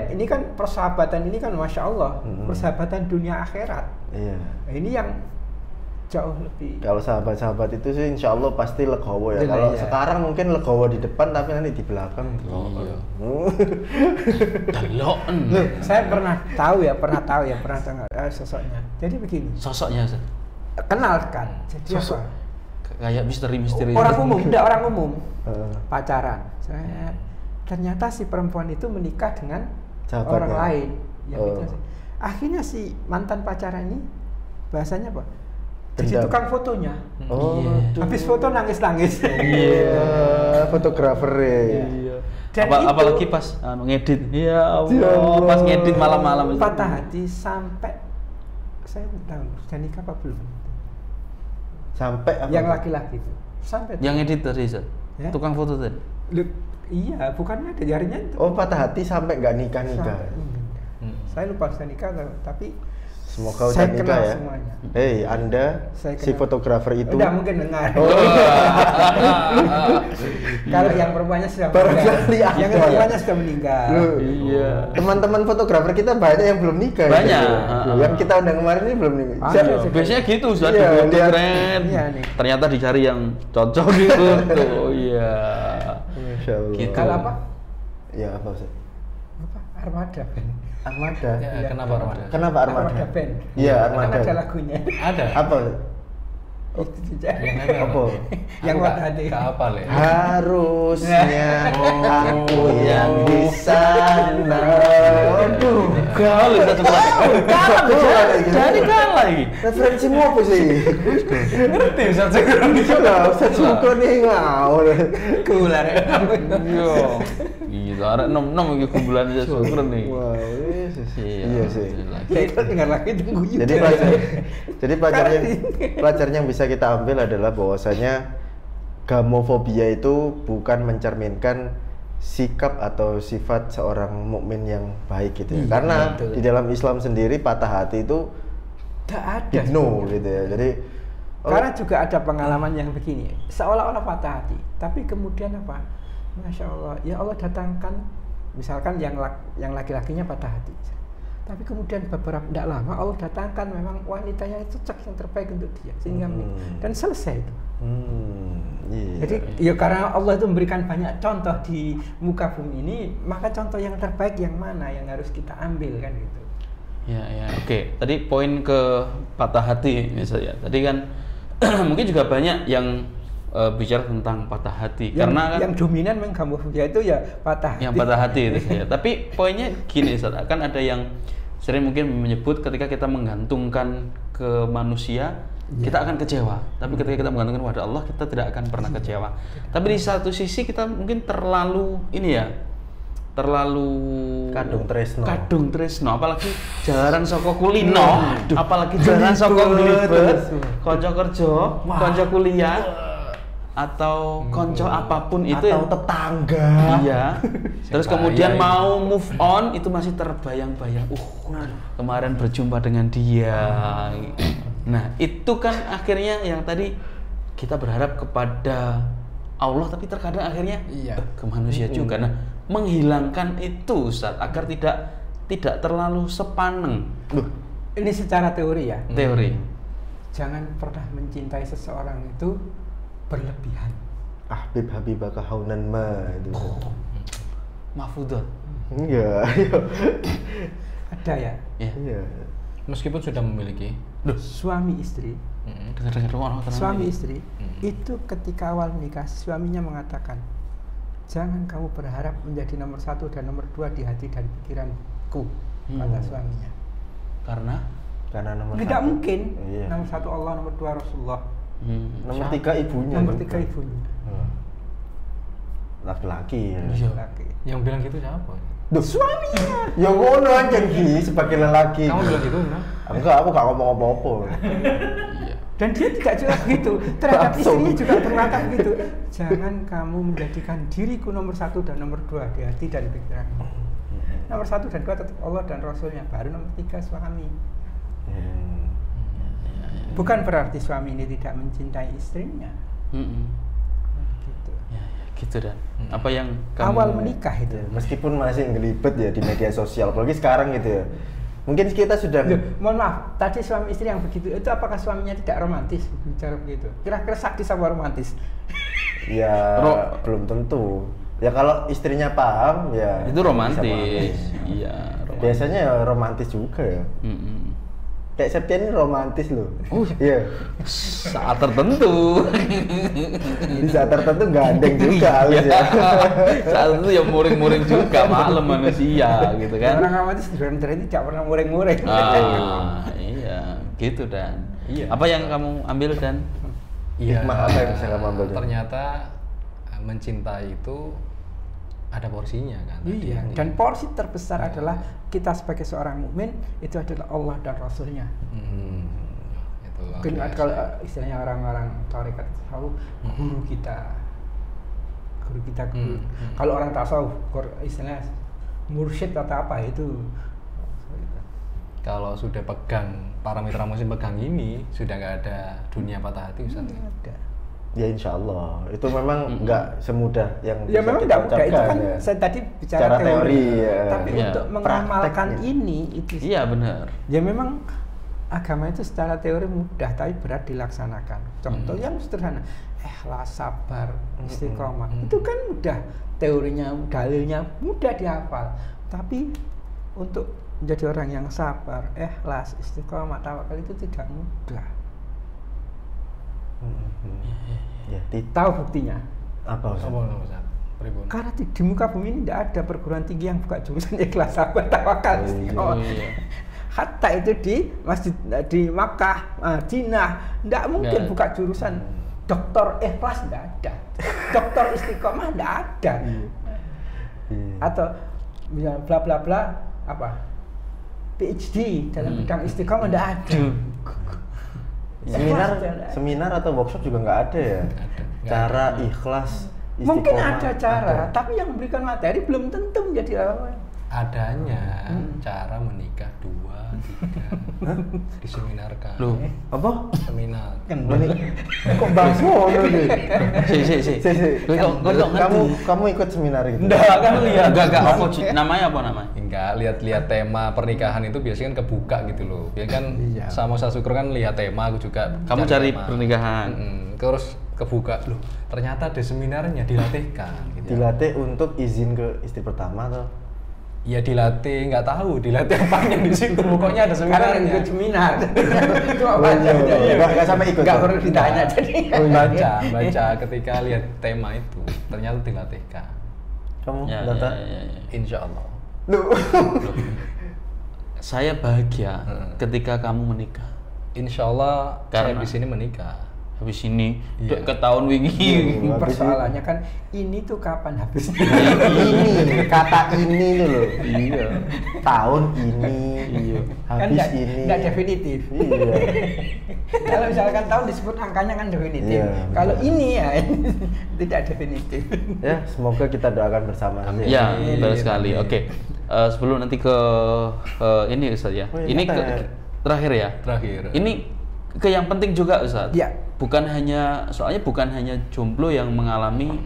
ini kan persahabatan ini kan Masya Allah persahabatan dunia akhirat. Iya. Nah, ini yang jauh lebih. Kalau sahabat-sahabat itu sih insya Allah pasti legowo ya. Iya, Kalau iya. sekarang mungkin legowo di depan tapi nanti di belakang. Iya. Loh, saya pernah dengar sosoknya. Jadi begini, Sosoknya Ustaz. kenalkan. Jadi Sosok. apa? Kayak misteri-misteri. Orang umum, Heeh. pacaran. Ternyata si perempuan itu menikah dengan Sahabatnya. orang lain. Ya, Oh. gitu. Akhirnya si mantan pacaran ini bahasanya apa? Jadi Dendam. tukang fotonya. Oh, Iya. aduh. Habis foto nangis-nangis. Iya, fotografer ya. Iya. Dan itu- Apalagi pas ngedit. Ya Allah, Ya Allah. pas ngedit malam-malam itu. Patah hati sampai saya tidak tahu sudah nikah apa belum. Sampai apa? Yang laki-laki itu sampai. Yang ngedit tadi Ustaz. Ya. Tukang foto tadi. Loh, iya, bukannya ada jarinya itu. Oh, patah hati sampai nggak nikah-nikah. Saya lupa sudah nikah tapi Semoga saya udah nikah kenal ya. semuanya. Hei, Anda Saya si kenal. fotografer itu. Udah mungkin dengar. Oh. Kalau yang perempuannya sudah Barangkali meninggal. ada. Yang perempuannya sudah meninggal. Loh, Iya. Teman-teman fotografer kita banyak yang belum nikah. ya, Banyak. Gitu. Yang kita undang kemarin ini belum nikah. Ada. Siapa? Biasanya gitu Ustaz, Iya, difoto lihat. keren. Iya, nih. Ternyata dicari yang cocok gitu. Tuh, iya. Masya Allah. Gitu. Kalau apa? Ya apa Ustaz? Apa? Armada band. Armada. Ya, kenapa Armada? Kenapa Armada? Armada band. Iya, Kan Armada. ada lagunya. Ada. Apa? Itu saja. Yang ada Apa? Yang Aku patah hati. nggak hafal ya. Harusnya aku yang di sana. Aduh, Gaul Ustaz Sukron. kalah Jadi kalah iki. referensimu apa sih? Ngerti Ustaz Sukron. Bisa lah, Ustaz Sukron nih ngawur. Gula. Iya. Gitu, arek nom-nom iki kumpulan Ustaz Sukron nih. Wow, iya sih. Kita dengar lagi tunggu juga. Jadi pelajaran yang bisa kita ambil adalah bahwasanya gamofobia itu bukan mencerminkan sikap atau sifat seorang mukmin yang baik gitu ya. Iya, Karena betul. di dalam Islam sendiri patah hati itu Tidak ada. no gitu ya. Jadi Karena juga ada pengalaman yang begini, seolah-olah patah hati, tapi kemudian apa? Masya Allah, ya Allah datangkan, misalkan yang laki-lakinya patah hati, tapi kemudian beberapa tidak lama Allah datangkan memang wanitanya itu cocok yang terbaik untuk dia, sehingga dan selesai itu. iya. Jadi ya karena Allah itu memberikan banyak contoh di muka bumi ini, maka contoh yang terbaik yang mana yang harus kita ambil kan gitu. Ya, ya. Oke, tadi poin ke patah hati misalnya. Tadi kan mungkin juga banyak yang bicara tentang patah hati karena kan yang dominan memang gamofobia itu ya patah hati. yang patah hati itu saya. Tapi poinnya gini, Ustaz, kan ada yang sering mungkin menyebut ketika kita menggantungkan ke manusia kita akan kecewa. Tapi ketika kita menggantungkan pada Allah kita tidak akan pernah kecewa. Tapi di satu sisi kita mungkin terlalu kadung tresno, apalagi jalaran saka kulino, apalagi jalaran saka nglibet, kanca kerja, kanca kuliah, atau konco apapun itu atau tetangga. iya. Terus kemudian mau move on itu masih terbayang-bayang. Kemarin berjumpa dengan dia. Nah, itu kan akhirnya yang tadi kita berharap kepada Allah tapi terkadang akhirnya ke manusia juga. Nah, menghilangkan itu Ustaz agar tidak terlalu sepaneng. Ini secara teori ya. Teori. Jangan pernah mencintai seseorang itu berlebihan. Habibaka haunan ma itu. Mahfudot. Enggak. Ada ya. Iya. Meskipun sudah memiliki. Suami istri, Dengar orang suami istri itu ketika awal menikah suaminya mengatakan, jangan kamu berharap menjadi nomor 1 dan nomor 2 di hati dan pikiranku, kata suaminya. Karena nomor Tidak 1. mungkin. Iya. Nomor 1 Allah, nomor 2 Rasulullah, Nomor 3 ibunya. nomor juga. 3 ibunya. Laki-laki ya. Laki. Yang bilang gitu siapa? Duh, Suaminya. ya ngono anjing Ki sebagai lelaki. Kamu bilang gitu, nah? Enggak, aku gak ngomong apa-apa. Iya. Dan dia tidak juga begitu terhadap Langsung. istrinya juga berkata begitu. Jangan kamu menjadikan diriku nomor 1 dan nomor 2 di hati dan pikiranmu. Nomor 1 dan 2 tetap Allah dan Rasulnya, baru nomor 3 suami. Bukan berarti suami ini tidak mencintai istrinya. Gitu. Ya, gitu dan apa yang kamu Awal menikah itu. Meskipun masih ngelibet ya di media sosial, apalagi sekarang gitu ya. Mungkin kita sudah Loh, mohon maaf, tadi suami istri yang begitu itu apakah suaminya tidak romantis bicara begitu? Kira-kira sakti sama romantis? ya belum tentu. Ya kalau istrinya paham ya itu bisa romantis. paham. Iya, romantis. Biasanya ya romantis juga ya. Kayak Septian ini romantis loh. Iya. Saat tertentu. Di saat tertentu gandeng juga halus ya. Saat itu ya muring-muring juga maklum manusia gitu kan. Orang romantis tidak pernah muring-muring. Iya, gitu dan. Iya. Apa yang kamu ambil dan? Hikmah apa yang bisa kamu ambil? Ternyata mencintai itu ada porsinya kan. Iya, dan porsi terbesar adalah kita sebagai seorang mukmin itu adalah Allah dan Rasulnya. Itu Mungkin kalau istilahnya orang-orang tarekat tasawuf, guru kita. Kalau orang tasawuf, istilahnya mursyid atau apa itu. Kalau sudah pegang para mitra musim pegang ini, sudah nggak ada dunia patah hati Ustaz. Ada. Ya insya Allah itu memang nggak semudah yang Ya bisa memang kita tidak mudah, itu ucapkan kan ya. saya tadi bicara Secara teori, teori, ya. tapi Ya, untuk mengamalkan prakteknya. ini itu Iya benar. ya memang agama itu secara teori mudah tapi berat dilaksanakan. Contoh yang sederhana, ikhlas, sabar, istiqomah, itu kan mudah teorinya, dalilnya mudah dihafal. Tapi untuk menjadi orang yang sabar, ikhlas, istiqomah, tawakal itu tidak mudah. Ya, Tahu buktinya? apa Ustaz? Ustaz? Pripun? Karena di muka bumi ini tidak ada perguruan tinggi yang buka jurusan ikhlas, sabar, tawakal, istiqomah. Hatta itu di masjid di Makkah, Madinah, tidak mungkin buka jurusan doktor ikhlas, tidak ada. Doktor istiqomah tidak ada. Atau ya, bla bla bla apa? PhD dalam bidang istiqomah tidak ada. Seminar atau workshop juga nggak ada ya. Cara ikhlas Mungkin istiqomah ada cara, tapi yang memberikan materi belum tentu menjadi apa. Adanya cara menikah 2, 3 diseminarkan. Loh, apa? Seminar. Kok bahas ngono nih? si. Kamu ikut seminar itu? Enggak kan lihat. Enggak. Apa namanya apa namanya? Enggak, lihat-lihat tema pernikahan itu biasanya kan kebuka gitu loh. Biasanya kan sama saya syukur kan lihat tema, aku juga Kamu cari tema. pernikahan. Terus kebuka loh. Ternyata ada seminarnya dilatihkan gitu. Dilatih untuk izin ke istri pertama atau? Ya dilatih, nggak tahu dilatih apanya di situ. Pokoknya ada Karena seminarnya. ikut seminar. Itu apa aja. Nggak sampai ikut. Nggak perlu ditanya jadi. Baca ketika lihat tema itu ternyata dilatihkan. Kamu Ya, Data? ya. Insya Allah. Saya bahagia ketika kamu menikah. Insya Allah Karena- saya di sini menikah. Habis ini Iya. ke tahun wingi. Persoalannya kan ini tuh kapan habisnya? Ini kata ini loh. Iya. Tahun ini. Iya. Kan Habis ini. nggak definitif. Iya. Kalau misalkan tahun disebut angkanya kan definitif. Iya, Kalau ini ya tidak definitif. Ya, semoga kita doakan bersama saja. Ya, Amin. betul sekali. Oke. Sebelum nanti ke ini Ustaz ya. Oh, iya, Ini kata- terakhir ya. Terakhir. Ini ke yang penting juga Ustaz. Ya. Bukan hanya jomblo yang mengalami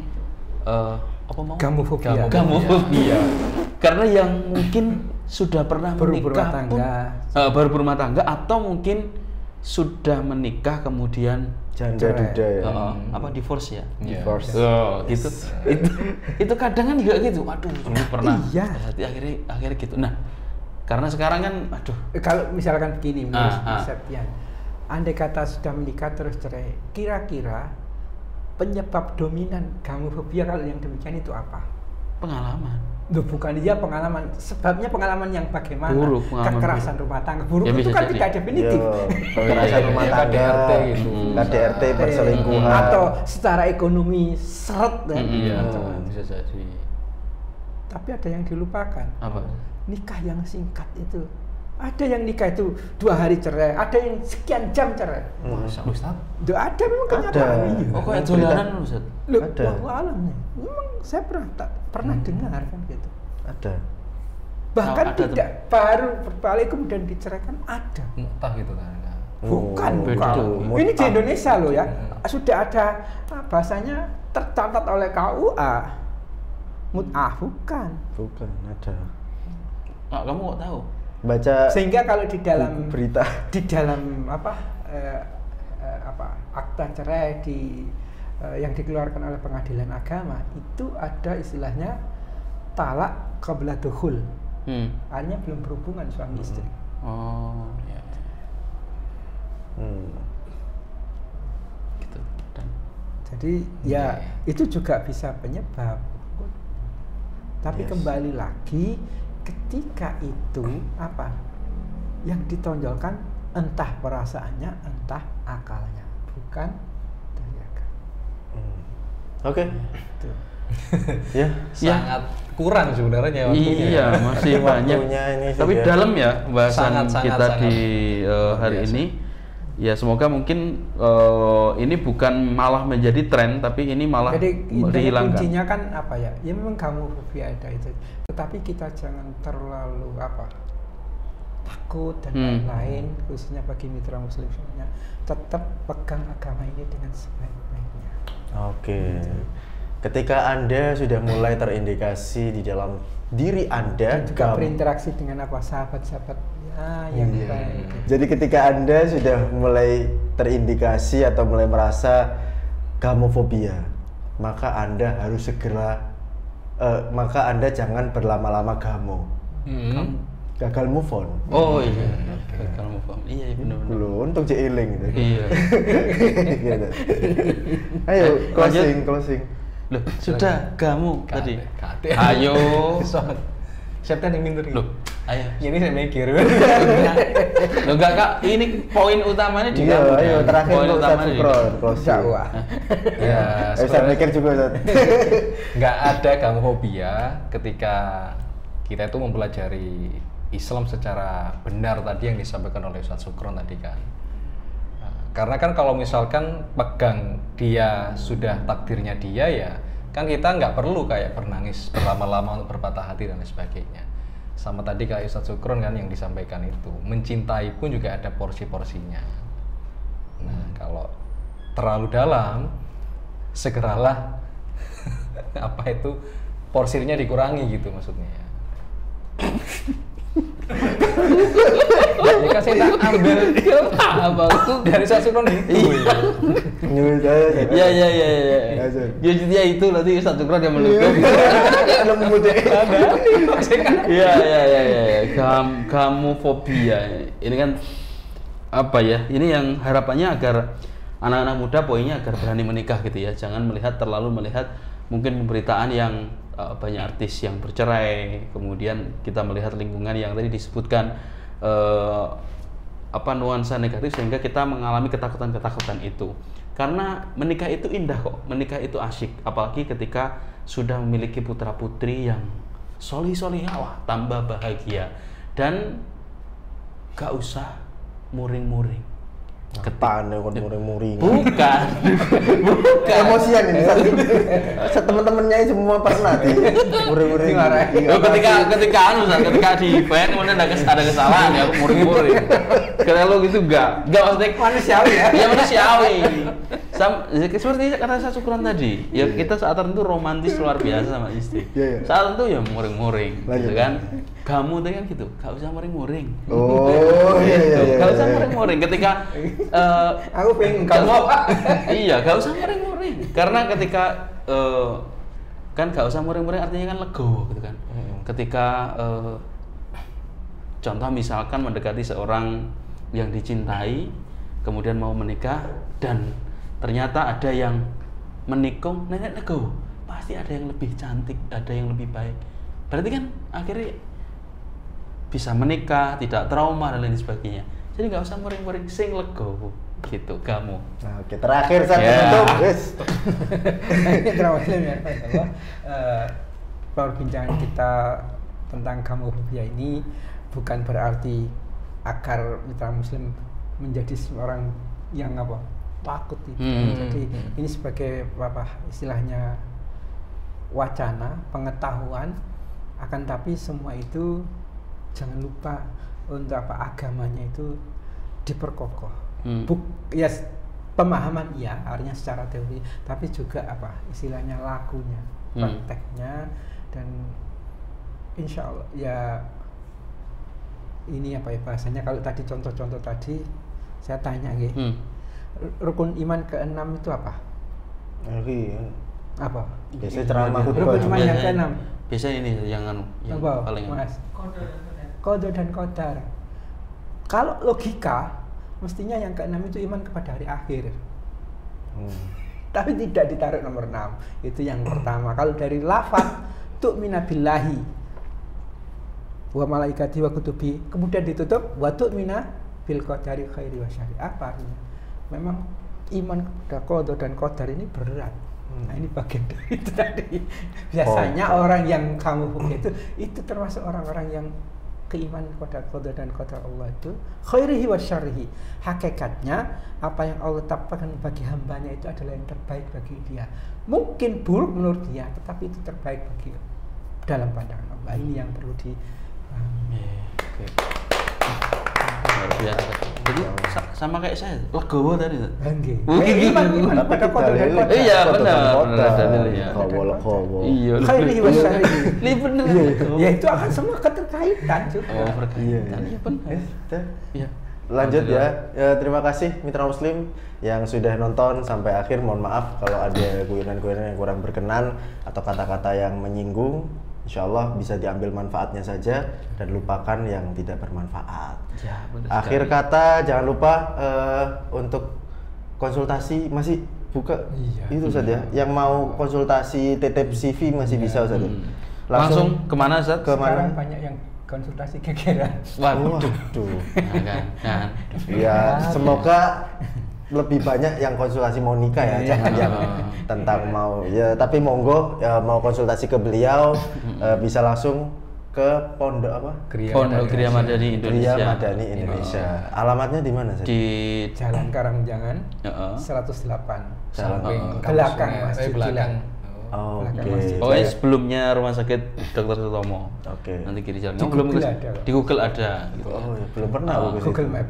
apa mau? Gamofobia. Gamofobia. Karena yang mungkin sudah pernah Baru menikah berumah pun, tangga. baru berumah tangga atau mungkin sudah menikah kemudian janda duda ya. apa divorce ya? Divorce. Gitu. Itu kadang kan juga gitu. Aduh, dulu pernah. Iya. Akhirnya gitu. Nah, karena sekarang kan aduh. Kalau misalkan begini menurut Mas Septian, andai kata sudah menikah terus cerai, kira-kira penyebab dominan gamofobia kalau yang demikian itu apa? Pengalaman. Loh, bukan dia pengalaman, sebabnya pengalaman yang bagaimana? Buruk, pengalaman kekerasan buruk. rumah tangga buruk Ya, itu bisa kan jadi. tidak definitif. Kekerasan rumah tangga, KDRT gitu. KDRT, perselingkuhan. Atau secara ekonomi seret kan? Iya. Bisa jadi. Tapi ada yang dilupakan. Apa? Nikah yang singkat itu. Ada yang nikah itu 2 hari cerai, ada yang sekian jam cerai. Masa Ustaz? Duh, ada memang kenyataan. Iya. Oh, kayak dolanan lu, Ustaz. Loh, Ada. wallahu alamnya. Memang saya pernah dengar kan gitu. Ada. Bahkan ada tidak baru berbalik kemudian diceraikan ada. Mutah gitu kan. Bukan, beda. bukan. Ini di Indonesia loh ya. Sudah ada bahasanya tercatat oleh KUA. Mut'ah bukan. Bukan, ada. Kamu kok tahu? Baca Sehingga kalau di dalam berita. di dalam akta cerai yang dikeluarkan oleh pengadilan agama itu ada istilahnya talak qabla dukhul. Artinya belum berhubungan suami istri. Oh, ya. Gitu. Dan Jadi ya itu juga bisa penyebab. Tapi Yes. kembali lagi ketika itu apa yang ditonjolkan entah perasaannya entah akalnya bukan dari akal. Oke. Itu. Ya. Sangat kurang sebenarnya waktunya. Iya, masih banyak. Waktunya ini Tapi sudah- dalam ya bahasan Sangat, kita sangat, di hari biasa. ini. Ya semoga mungkin ini bukan malah menjadi tren, tapi ini malah Jadi dihilangkan. kuncinya kan apa ya? Ya memang gamofobia ada itu. Tetapi kita jangan terlalu takut dan lain-lain, khususnya bagi mitra muslim semuanya. Tetap pegang agama ini dengan sebaik-baiknya. Oke. Ketika Anda sudah mulai terindikasi di dalam diri Anda, Dan juga gam- berinteraksi dengan sahabat-sahabat yang baik. Jadi ketika Anda sudah mulai terindikasi atau mulai merasa gamofobia, maka Anda harus segera maka Anda jangan berlama-lama gamo. Gagal move on. Oh iya, kalau mau paham. Iya benar-benar. Dulu untung jeiling gitu. Iya. Gitu. Ayo closing. Loh, sudah kamu tadi. Kate. Ayo. Siapa yang minder Loh, ayo. Ini saya mikir. Loh enggak Kak, ini poin utamanya di Iya, kamu. ayo kan? terakhir Poin untuk utamanya Ustaz di Sukron, kamu. closing. Dakwah. Ya, Saya sebenarnya mikir juga Ustaz. nggak ada gamofobia ketika kita itu mempelajari Islam secara benar tadi yang disampaikan oleh Ustaz Sukron tadi kan. Karena kan kalau misalkan pegang dia sudah takdirnya dia ya kan kita nggak perlu kayak bernangis berlama-lama untuk berpatah hati dan lain sebagainya. Sama tadi kayak Ustaz Sukron kan yang disampaikan itu, mencintai pun juga ada porsi-porsinya. Nah kalau terlalu dalam segeralah apa itu porsinya dikurangi gitu maksudnya. Ini kan saya tak ambil dari Ustaz Sukron itu. Nyuwun saya. Iya. Azan. Ya itu nanti Ustaz Sukron yang menutup. Nemu deh. Iya. Gamofobia. Ini kan apa ya? Ini yang harapannya agar anak-anak muda poinnya agar berani menikah gitu ya. Jangan terlalu melihat mungkin pemberitaan yang banyak artis yang bercerai, kemudian kita melihat lingkungan yang tadi disebutkan nuansa negatif sehingga kita mengalami ketakutan itu. Karena menikah itu indah kok, menikah itu asyik, apalagi ketika sudah memiliki putra putri yang solih-solihah, wah tambah bahagia dan gak usah muring-muring. Ketan ya kon muring-muring. Bukan. Emosian ini satu teman-temannya semua pernah di muring-muring. Oh, ketika di event kemudian ada kesalahan ya muring-muring. Kalau gitu enggak maksudnya Manusiawi ya. ya manusiawi. Seperti kata saya Syukron tadi, ya kita saat tertentu romantis luar biasa sama istri. Saat tertentu ya muring-muring, gitu kan. Kamu tuh kan gitu, gak usah muring-muring. Oh iya. Gak usah muring-muring. Ketika Aku pengen kamu, iya, gak usah muring-muring. Karena ketika kan gak usah muring-muring artinya kan legowo, gitu kan. Ketika contoh misalkan mendekati seorang yang dicintai, kemudian mau menikah dan ternyata ada yang menikung, nenek nego, pasti ada yang lebih cantik, ada yang lebih baik. Berarti kan akhirnya bisa menikah, tidak trauma dan lain sebagainya. Jadi nggak usah muring-muring, sing lego gitu kamu. Nah, oke, terakhir saya tutup, guys. Terakhir ya, perbincangan kita tentang gamofobia ini bukan berarti agar mitra muslim menjadi seorang yang takut itu. Jadi ini sebagai istilahnya wacana, pengetahuan, akan tapi semua itu jangan lupa untuk agamanya itu diperkokoh. Pemahaman iya, artinya secara teori, tapi juga istilahnya lakunya, prakteknya, dan insya Allah ya ini bahasanya kalau tadi contoh-contoh tadi saya tanya rukun iman ke-6 itu apa? Apa? Biasanya ceramah rukun iman yang ke-6. Biasanya ini yang paling Mas. Qada dan qadar. Kalau logika mestinya yang ke-6 itu iman kepada hari akhir. Tapi tidak ditaruh nomor 6. Itu yang pertama. Kalau dari lafaz tu'mina billahi wa malaikati wa kutubi, kemudian ditutup wa tu'mina bil qadari khairi wa syarri. Apa artinya? Memang iman kepada qada dan qadar ini berat. Nah, ini bagian dari itu tadi. Biasanya orang yang kamu itu termasuk orang-orang yang keimanan kepada qada dan qadar Allah itu khairihi wa syarrihi. Hakikatnya apa yang Allah tetapkan bagi hambanya itu adalah yang terbaik bagi dia. Mungkin buruk menurut dia, tetapi itu terbaik bagi dalam pandangan Allah. Ini yang perlu dipahami. Luar biasa. Jadi sama kayak saya, legowo tadi. Iman pada qada dan qadar. Iya benar dalilnya. Legowo. Iya. Khairihi wa syarrihi. Ini benar. Ya itu akan semua keterkaitan juga. Berkaitan. Iya benar. Iya. Lanjut ya. Terima kasih mitra muslim yang sudah nonton sampai akhir. Mohon maaf kalau ada guyonan-guyonan yang kurang berkenan atau kata-kata yang menyinggung. Insya Allah bisa diambil manfaatnya saja dan lupakan yang tidak bermanfaat. Ya, akhir kata jangan lupa untuk konsultasi masih buka itu saja. Yang mau konsultasi titip CV masih bisa saja. Langsung kemana Ustaz? Sekarang banyak yang konsultasi gegeran. Waduh. Nah, ya semoga lebih banyak yang konsultasi mau nikah ya, jangan yang tentang mau ya, tapi monggo ya, mau konsultasi ke beliau bisa langsung ke Pondok apa? Pondok Gria Madani Indonesia. Gria Madani Indonesia. Alamatnya di mana sih? Di Jalan Karangjangan 108. Samping belakang Masjid Gilang. Oke. Pokoknya sebelumnya Rumah Sakit Dr. Sutomo. Oke. Nanti kiri jalan. Di Google ada. Gitu. Oh, ya, belum pernah Google Map.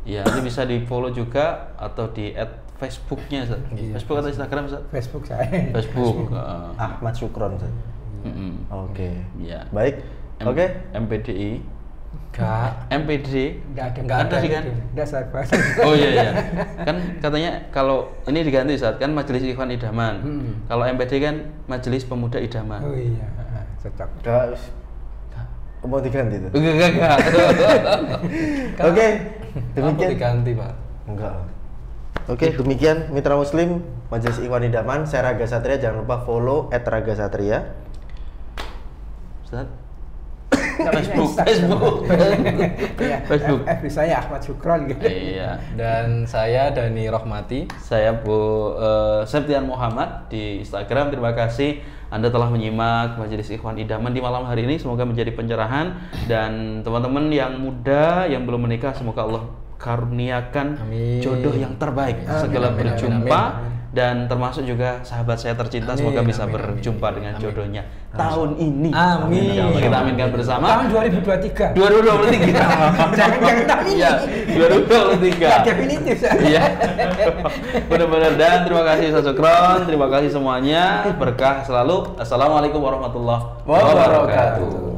Iya, nanti bisa di follow juga atau di add Facebooknya, Facebook atau Instagram, Facebook saya. Facebook. Ahmad Syukron. Oke. Iya. Baik. Oke. MPDI. Enggak. MPD. Enggak ada sih kan? Enggak saya bahas. Oh iya. Kan katanya kalau ini diganti saat kan Majelis Ikhwan Idaman. Kalau MPD kan Majelis Pemuda Idaman. Oh iya, cocok. Mau diganti tuh? Enggak. Oke, demikian. Diganti, Pak. Enggak. Oke, demikian mitra muslim Majelis Ikhwan Idaman. Saya Raga Satria, jangan lupa follow @ragasatria. Ustaz. Facebook. Facebook. FB saya Ahmad Syukron gitu. Iya. Dan saya Dani Rohmati. Saya Bu Septian Muhammad di Instagram. Terima kasih Anda telah menyimak Majelis Ikhwan Idaman di malam hari ini. Semoga menjadi pencerahan dan teman-teman yang muda yang belum menikah semoga Allah karuniakan jodoh yang terbaik. Segala berjumpa dan termasuk juga sahabat saya tercinta, semoga bisa berjumpa dengan jodohnya tahun ini. Amin. Insyaallah kita aminkan bersama. Tahun 2023. 2023. Jangan tahun ini. Iya, 2023. Definitif. Iya. Benar-benar. Dan terima kasih Ustaz Sukron, terima kasih semuanya. Berkah selalu. Assalamualaikum warahmatullahi wabarakatuh.